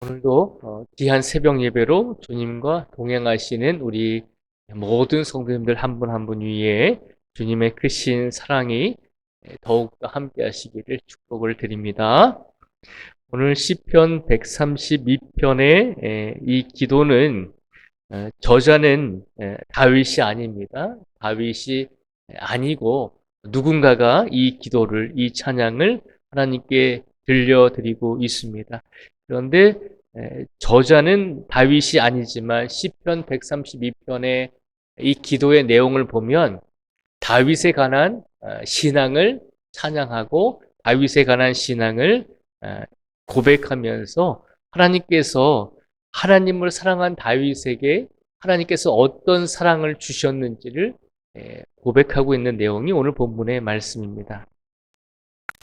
오늘도 귀한 새벽 예배로 주님과 동행하시는 우리 모든 성도님들 한 분 한 분 위에 주님의 크신 사랑이 더욱더 함께 하시기를 축복을 드립니다. 오늘 시편 132편의 이 기도는 저자는 다윗이 아닙니다. 다윗이 아니고 누군가가 이 기도를, 이 찬양을 하나님께 들려드리고 있습니다. 그런데 저자는 다윗이 아니지만 시편 132편의 이 기도의 내용을 보면 다윗에 관한 신앙을 찬양하고 다윗에 관한 신앙을 고백하면서 하나님께서 하나님을 사랑한 다윗에게 하나님께서 어떤 사랑을 주셨는지를 고백하고 있는 내용이 오늘 본문의 말씀입니다.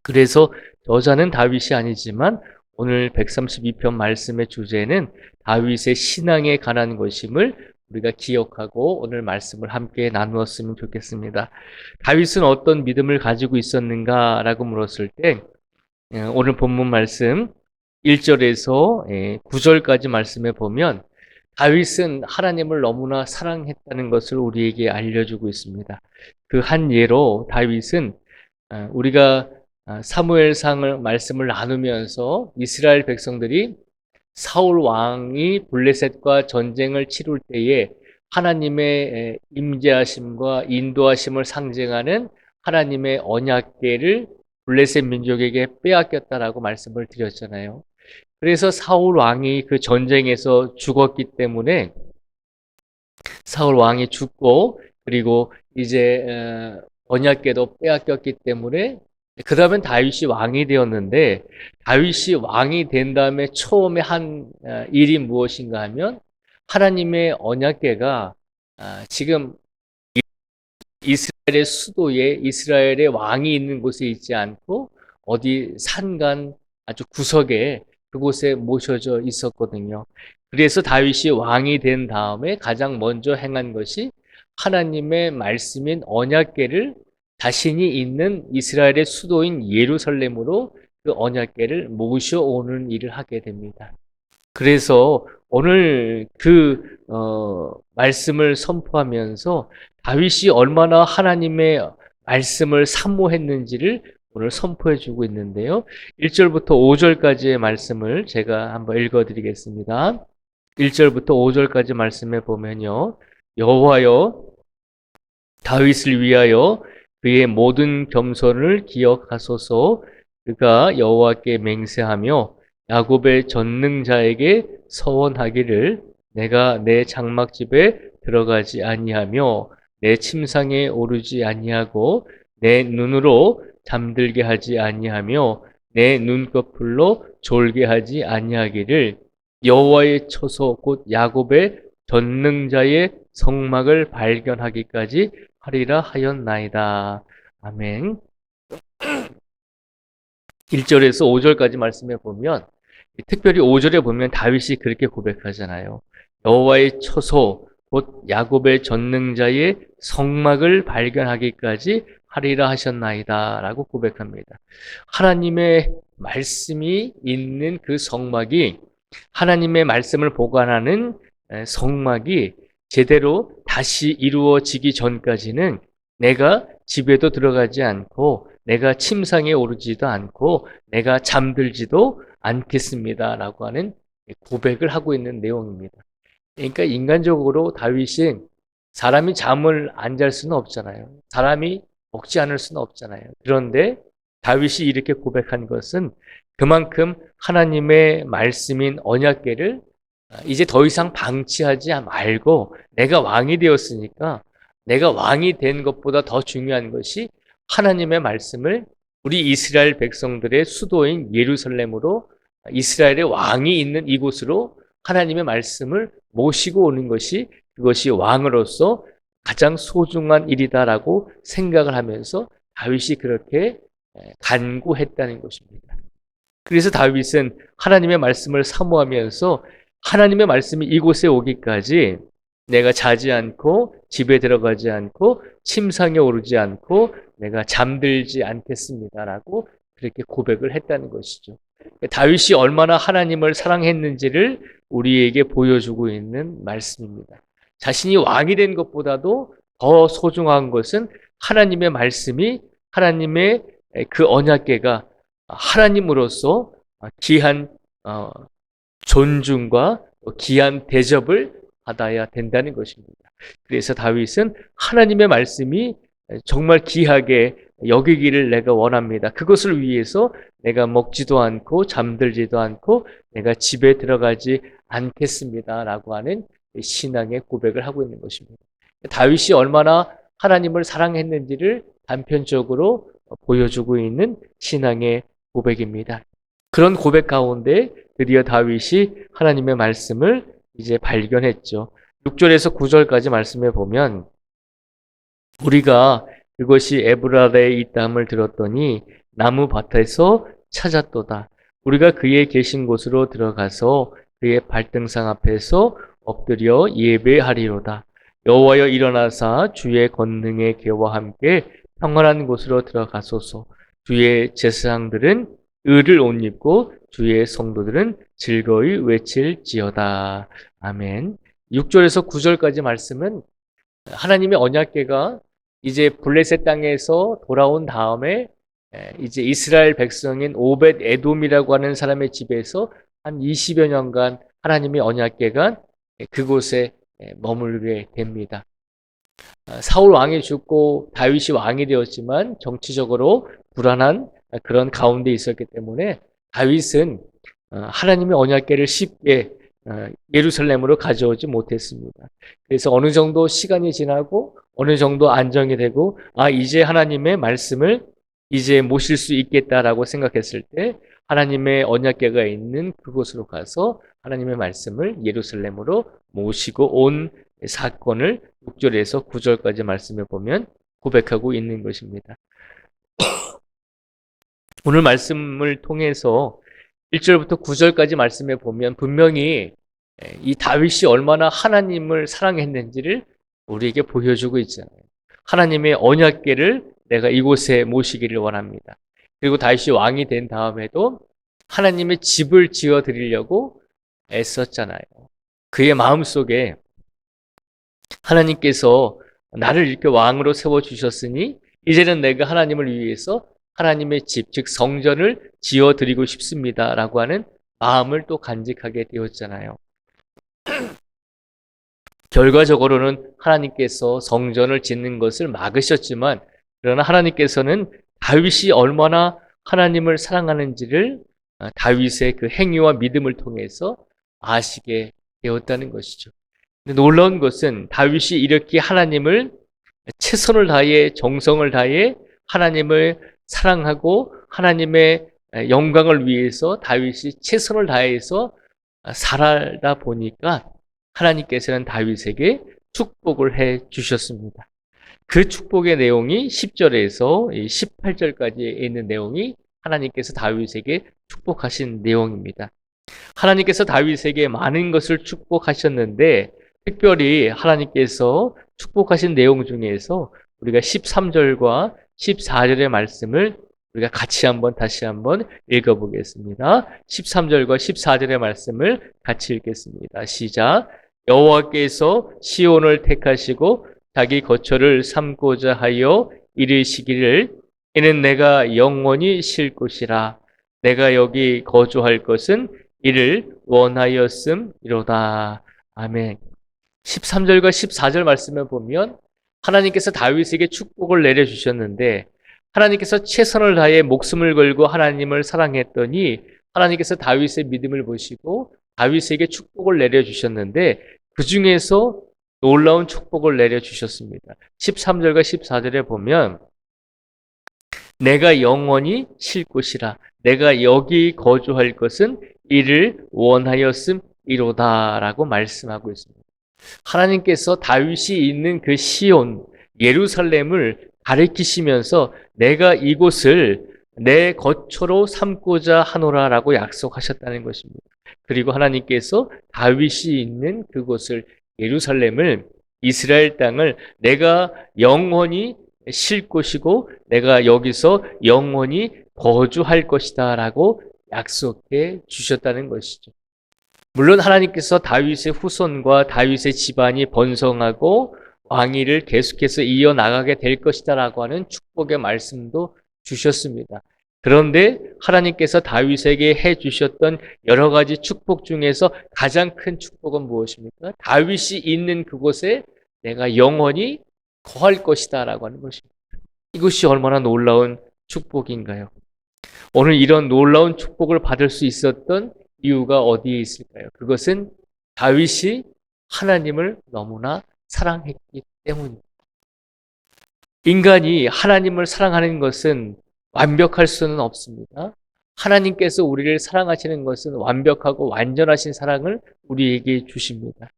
그래서 저자는 다윗이 아니지만 오늘 132편 말씀의 주제는 다윗의 신앙에 관한 것임을 우리가 기억하고 오늘 말씀을 함께 나누었으면 좋겠습니다. 다윗은 어떤 믿음을 가지고 있었는가라고 물었을 때 오늘 본문 말씀 1절에서 9절까지 말씀에 보면 다윗은 하나님을 너무나 사랑했다는 것을 우리에게 알려주고 있습니다. 그 한 예로 다윗은 우리가 사무엘상을 말씀을 나누면서 이스라엘 백성들이 사울 왕이 블레셋과 전쟁을 치룰 때에 하나님의 임재하심과 인도하심을 상징하는 하나님의 언약궤를 블레셋 민족에게 빼앗겼다라고 말씀을 드렸잖아요. 그래서 사울 왕이 그 전쟁에서 죽었기 때문에 사울 왕이 죽고 그리고 이제 언약궤도 빼앗겼기 때문에 그 다음엔 다윗이 왕이 되었는데 다윗이 왕이 된 다음에 처음에 한 일이 무엇인가 하면 하나님의 언약궤가 지금 이스라엘의 수도에 이스라엘의 왕이 있는 곳에 있지 않고 어디 산간 아주 구석에 그곳에 모셔져 있었거든요. 그래서 다윗이 왕이 된 다음에 가장 먼저 행한 것이 하나님의 말씀인 언약궤를 자신이 있는 이스라엘의 수도인 예루살렘으로 그 언약궤를 모셔오는 일을 하게 됩니다. 그래서 오늘 그 말씀을 선포하면서 다윗이 얼마나 하나님의 말씀을 사모했는지를 오늘 선포해주고 있는데요. 1절부터 5절까지의 말씀을 제가 한번 읽어드리겠습니다. 1절부터 5절까지 말씀에 보면요. 여호와여 다윗을 위하여 그의 모든 겸손을 기억하소서. 그가 여호와께 맹세하며 야곱의 전능자에게 서원하기를 내가 내 장막집에 들어가지 아니하며 내 침상에 오르지 아니하고 내 눈으로 잠들게 하지 아니하며 내 눈꺼풀로 졸게 하지 아니하기를 여호와의 처소 곧 야곱의 전능자의 성막을 발견하기까지 하리라 하였나이다. 아멘. 1절에서 5절까지 말씀해 보면 특별히 5절에 보면 다윗이 그렇게 고백하잖아요. 여호와의 처소 곧 야곱의 전능자의 성막을 발견하기까지 하리라 하셨나이다 라고 고백합니다. 하나님의 말씀이 있는 그 성막이 하나님의 말씀을 보관하는 성막이 제대로 다시 이루어지기 전까지는 내가 집에도 들어가지 않고 내가 침상에 오르지도 않고 내가 잠들지도 않겠습니다 라고 하는 고백을 하고 있는 내용입니다. 그러니까 인간적으로 다윗이 사람이 잠을 안 잘 수는 없잖아요. 사람이 먹지 않을 수는 없잖아요. 그런데 다윗이 이렇게 고백한 것은 그만큼 하나님의 말씀인 언약궤를 이제 더 이상 방치하지 말고 내가 왕이 되었으니까 내가 왕이 된 것보다 더 중요한 것이 하나님의 말씀을 우리 이스라엘 백성들의 수도인 예루살렘으로 이스라엘의 왕이 있는 이곳으로 하나님의 말씀을 모시고 오는 것이 그것이 왕으로서 가장 소중한 일이다라고 생각을 하면서 다윗이 그렇게 간구했다는 것입니다. 그래서 다윗은 하나님의 말씀을 사모하면서 하나님의 말씀이 이곳에 오기까지 내가 자지 않고 집에 들어가지 않고 침상에 오르지 않고 내가 잠들지 않겠습니다라고 그렇게 고백을 했다는 것이죠. 다윗이 얼마나 하나님을 사랑했는지를 우리에게 보여주고 있는 말씀입니다. 자신이 왕이 된 것보다도 더 소중한 것은 하나님의 말씀이, 하나님의 그 언약궤가 하나님으로서 귀한 존중과 귀한 대접을 받아야 된다는 것입니다. 그래서 다윗은 하나님의 말씀이 정말 귀하게 여기기를 내가 원합니다. 그것을 위해서 내가 먹지도 않고 잠들지도 않고 내가 집에 들어가지 않겠습니다. 라고 하는 신앙의 고백을 하고 있는 것입니다. 다윗이 얼마나 하나님을 사랑했는지를 단편적으로 보여주고 있는 신앙의 고백입니다. 그런 고백 가운데 드디어 다윗이 하나님의 말씀을 이제 발견했죠. 6절에서 9절까지 말씀해 보면 우리가 그것이 에브라다에 있다함을 들었더니 나무 밭에서 찾았도다. 우리가 그의 계신 곳으로 들어가서 그의 발등상 앞에서 엎드려 예배하리로다. 여호와여 일어나사 주의 권능의 궤와 함께 평안한 곳으로 들어가소서. 주의 제사장들은 의를 옷 입고 주의 성도들은 즐거이 외칠지어다. 아멘. 6절에서 9절까지 말씀은 하나님의 언약궤가 이제 블레셋 땅에서 돌아온 다음에 이제 이스라엘 백성인 오벳 에돔이라고 하는 사람의 집에서 한 20여 년간 하나님의 언약궤가 그곳에 머물게 됩니다. 사울 왕이 죽고 다윗이 왕이 되었지만 정치적으로 불안한 그런 가운데 있었기 때문에 다윗은 하나님의 언약궤를 쉽게 예루살렘으로 가져오지 못했습니다. 그래서 어느 정도 시간이 지나고 어느 정도 안정이 되고 이제 하나님의 말씀을 이제 모실 수 있겠다라고 생각했을 때 하나님의 언약궤가 있는 그곳으로 가서 하나님의 말씀을 예루살렘으로 모시고 온 사건을 6절에서 9절까지 말씀해 보면 고백하고 있는 것입니다. 오늘 말씀을 통해서 1절부터 9절까지 말씀해 보면 분명히 이 다윗이 얼마나 하나님을 사랑했는지를 우리에게 보여주고 있잖아요. 하나님의 언약궤를 내가 이곳에 모시기를 원합니다. 그리고 다윗이 왕이 된 다음에도 하나님의 집을 지어 드리려고 애썼잖아요. 그의 마음속에 하나님께서 나를 이렇게 왕으로 세워주셨으니 이제는 내가 하나님을 위해서 하나님의 집, 즉 성전을 지어드리고 싶습니다. 라고 하는 마음을 또 간직하게 되었잖아요. 결과적으로는 하나님께서 성전을 짓는 것을 막으셨지만 그러나 하나님께서는 다윗이 얼마나 하나님을 사랑하는지를 다윗의 그 행위와 믿음을 통해서 아시게 되었다는 것이죠. 근데 놀라운 것은 다윗이 이렇게 하나님을 최선을 다해 정성을 다해 하나님을 사랑하고 하나님의 영광을 위해서 다윗이 최선을 다해서 살다 보니까 하나님께서는 다윗에게 축복을 해 주셨습니다. 그 축복의 내용이 10절에서 18절까지 있는 내용이 하나님께서 다윗에게 축복하신 내용입니다. 하나님께서 다윗에게 많은 것을 축복하셨는데 특별히 하나님께서 축복하신 내용 중에서 우리가 13절과 14절의 말씀을 우리가 같이 다시 한번 읽어보겠습니다. 13절과 14절의 말씀을 같이 읽겠습니다. 시작. 여호와께서 시온을 택하시고 자기 거처를 삼고자 하여 이르시기를 이는 내가 영원히 쉴 곳이라. 내가 여기 거주할 것은 이를 원하였음이로다. 아멘. 13절과 14절 말씀을 보면 하나님께서 다윗에게 축복을 내려주셨는데 하나님께서 최선을 다해 목숨을 걸고 하나님을 사랑했더니 하나님께서 다윗의 믿음을 보시고 다윗에게 축복을 내려주셨는데 그 중에서 놀라운 축복을 내려주셨습니다. 13절과 14절에 보면 내가 영원히 쉴 곳이라. 내가 여기 거주할 것은 이를 원하였음이로다 라고 말씀하고 있습니다. 하나님께서 다윗이 있는 그 시온, 예루살렘을 가리키시면서 내가 이곳을 내 거처로 삼고자 하노라 라고 약속하셨다는 것입니다. 그리고 하나님께서 다윗이 있는 그곳을 예루살렘을 이스라엘 땅을 내가 영원히 쉴 곳이고 내가 여기서 영원히 거주할 것이다 라고 약속해 주셨다는 것이죠. 물론 하나님께서 다윗의 후손과 다윗의 집안이 번성하고 왕위를 계속해서 이어나가게 될 것이다라고 하는 축복의 말씀도 주셨습니다. 그런데 하나님께서 다윗에게 해 주셨던 여러 가지 축복 중에서 가장 큰 축복은 무엇입니까? 다윗이 있는 그곳에 내가 영원히 거할 것이다라고 하는 것입니다. 이것이 얼마나 놀라운 축복인가요? 오늘 이런 놀라운 축복을 받을 수 있었던 이유가 어디에 있을까요? 그것은 다윗이 하나님을 너무나 사랑했기 때문입니다. 인간이 하나님을 사랑하는 것은 완벽할 수는 없습니다. 하나님께서 우리를 사랑하시는 것은 완벽하고 완전하신 사랑을 우리에게 주십니다.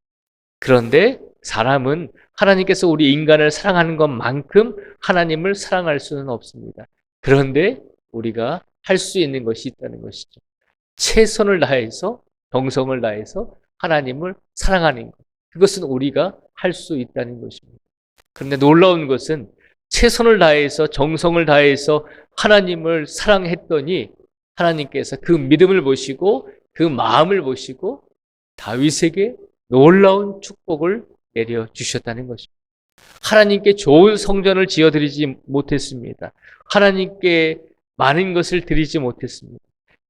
그런데 사람은 하나님께서 우리 인간을 사랑하는 것만큼 하나님을 사랑할 수는 없습니다. 그런데 우리가 할 수 있는 것이 있다는 것이죠. 최선을 다해서 정성을 다해서 하나님을 사랑하는 것. 그것은 우리가 할 수 있다는 것입니다. 그런데 놀라운 것은 최선을 다해서 정성을 다해서 하나님을 사랑했더니 하나님께서 그 믿음을 보시고 그 마음을 보시고 다윗에게 놀라운 축복을 내려주셨다는 것입니다. 하나님께 좋은 성전을 지어드리지 못했습니다. 하나님께 많은 것을 드리지 못했습니다.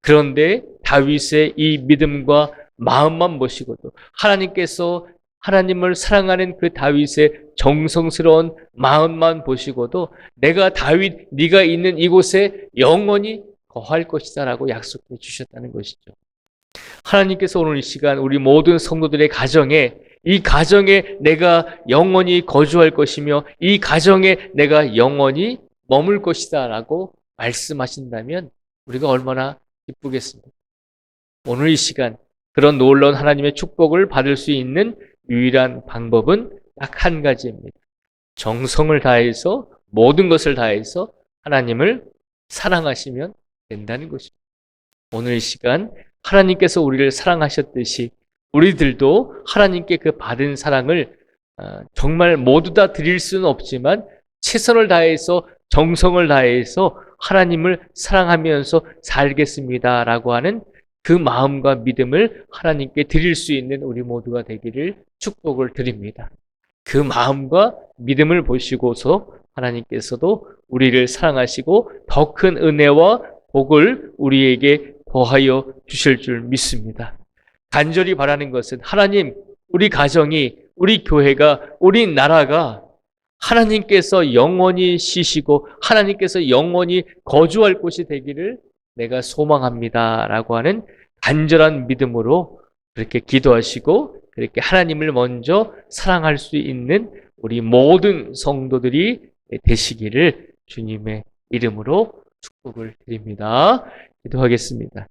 그런데 다윗의 이 믿음과 마음만 보시고도 하나님께서 하나님을 사랑하는 그 다윗의 정성스러운 마음만 보시고도 내가 다윗 네가 있는 이곳에 영원히 거할 것이다 라고 약속해 주셨다는 것이죠. 하나님께서 오늘 이 시간 우리 모든 성도들의 가정에 이 가정에 내가 영원히 거주할 것이며 이 가정에 내가 영원히 머물 것이다 라고 말씀하신다면 우리가 얼마나 기쁘겠습니까? 오늘 이 시간 그런 놀라운 하나님의 축복을 받을 수 있는 유일한 방법은 딱 한 가지입니다. 정성을 다해서 모든 것을 다해서 하나님을 사랑하시면 된다는 것입니다. 오늘 이 시간 하나님께서 우리를 사랑하셨듯이 우리들도 하나님께 그 받은 사랑을 정말 모두 다 드릴 수는 없지만 최선을 다해서 정성을 다해서 하나님을 사랑하면서 살겠습니다라고 하는 그 마음과 믿음을 하나님께 드릴 수 있는 우리 모두가 되기를 축복을 드립니다. 그 마음과 믿음을 보시고서 하나님께서도 우리를 사랑하시고 더 큰 은혜와 복을 우리에게 더하여 주실 줄 믿습니다. 간절히 바라는 것은 하나님, 우리 가정이, 우리 교회가, 우리 나라가 하나님께서 영원히 쉬시고 하나님께서 영원히 거주할 곳이 되기를 내가 소망합니다 라고 하는 간절한 믿음으로 그렇게 기도하시고 그렇게 하나님을 먼저 사랑할 수 있는 우리 모든 성도들이 되시기를 주님의 이름으로 축복을 드립니다. 기도하겠습니다.